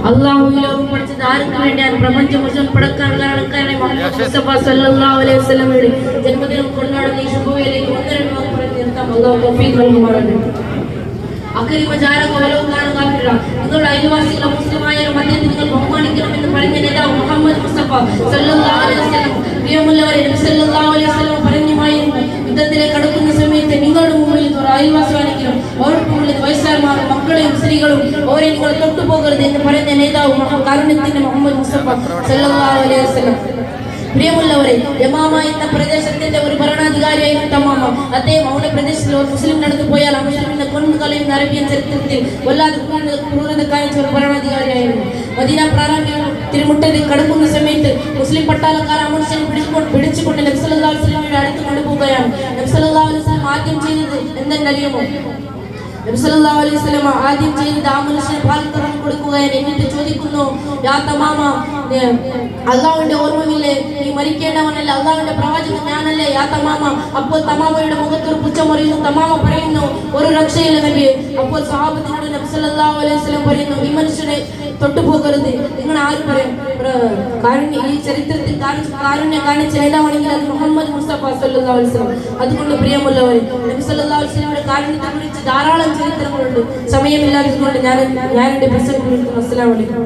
അള്ളാഹുവിലോകം പഠിച്ചത് ആർക്ക് വേണ്ടിയാണ്? പ്രപഞ്ചം മുഴുവൻ പടക്കാൻ കാരണക്കാരനായ മുഹമ്മദ് മുസ്തഫ സല്ലല്ലാഹു അലൈഹി വസല്ലമയുടെ ജന്മദിനം കൊണ്ടാടുന്ന ഈ ശുഭവേളയിൽ ഒന്നിരണ്ട് വാക്ക് പറഞ്ഞു നിർത്താം. അള്ളാഹു തൗഫീഖ് നൽകുമാറാകട്ടെ. നിങ്ങളുടെ അയൽവാസികളെ മുസ്ലിമായ മധ്യത്തിൽ നിങ്ങൾ ബഹുമാനിക്കണമെന്ന് പറഞ്ഞ നേതാവ് മുഹമ്മദ് മുസ്തഫ സല്ലല്ലാഹു അലൈഹി വസല്ലം. പ്രിയമുള്ളവരെ, നബി സല്ലല്ലാഹു അലൈഹി വസല്ലം പറഞ്ഞുമായിരുന്നു, യുദ്ധത്തിലേക്ക് കടക്കുന്ന സമയത്ത് നിങ്ങളുടെ മുമ്പിൽ ഒരു അയൽവാസിയാണെങ്കിലും ഓർപ്പുള്ളത് വയസ്സാന്മാരും മക്കളെയും സ്ത്രീകളും ഓരെ നിങ്ങൾ തൊട്ടുപോകരുത് എന്ന് പറയുന്ന നേതാവ് കാരുണ്യത്തിന്റെ മുഹമ്മദ് മുസ്തഫ സല്ലല്ലാഹു അലൈഹി വസല്ലം. പ്രിയമുള്ളവരെ, യമാമ എന്ന പ്രദേശത്തിന്റെ ഒരു ഭരണാധികാരിയായിരുന്നു തമാമ. അദ്ദേഹം അവരുടെ പ്രദേശത്തിൽ ഒരു മുസ്ലിം നടന്നു പോയാൽ ആ മുസ്ലിമിനെ കൊന്നുകളയുന്ന അറബിയൻ ചരിത്രത്തിൽ വല്ലാതെ ക്രൂരത കാണിച്ച ഒരു ഭരണാധികാരിയായിരുന്നു. മദീന പ്രാരാമ്യ തിരുമുട്ടത്തിൽ കടക്കുന്ന സമയത്ത് മുസ്ലിം പട്ടാളക്കാർ ആ മനുഷ്യനെ പിടിച്ചുകൊണ്ട് നബി സല്ലല്ലാഹു അലൈഹി വസല്ലമയുടെ അടുത്ത് കൊണ്ടുപോവുകയാണ്. നബി സല്ലല്ലാഹു അലൈഹി വസല്ലം ആദ്യം ചെയ്തത് എന്തെന്നറിയുമോ? നബി സല്ലല്ലാഹു അലൈഹി വസല്ലം ആദ്യം ചെയ്തത് ആ മനുഷ്യന് പാൽ തുറന്നു കൊടുക്കുകയാണ്. എന്നിട്ട് ചോദിക്കുന്നു, യാ തമാമ, അള്ളാഹുവിന്റെ ഓർമ്മയില്ലേ? നീ മരിക്കേണ്ടവനല്ല, അള്ളാഹുവിന്റെ പ്രവാചകൻ ഞാനല്ലേ യാ തമാമ? അപ്പോൾ തമാമയുടെ മുഖത്തൊരു പുച്ഛം അറിയുന്നു. തമാമ പറയുന്നു, ഒരു രക്ഷയില്ല നബിയെ. അപ്പോൾ സഹാബത്തിനോട് നബി സല്ലല്ലാഹു അലൈഹി വസല്ലം പറയുന്നു, ഈ മനുഷ്യനെ തൊട്ടുപോകരുത്. നിങ്ങൾ ആര് പറയും? ഈ ചരിത്രത്തിൽ കാരുണ്യം കാണിച്ച നേതാവാണെങ്കിൽ അത് മുഹമ്മദ് മുസ്തഫ സല്ലല്ലാഹു അലൈഹി വസല്ലം. അതുകൊണ്ട് പ്രിയമുള്ളവർ, നബി സല്ലല്ലാഹു അലൈഹി വസല്ലമയുടെ കാരുണ്യത്തെ കുറിച്ച് ധാരാളം ചരിത്രങ്ങളുണ്ട്. സമയമില്ലാത്തതുകൊണ്ട് ഞാൻ എന്റെ പ്രസംഗം നിർത്തുന്നു. അസ്സലാമു അലൈക്കും.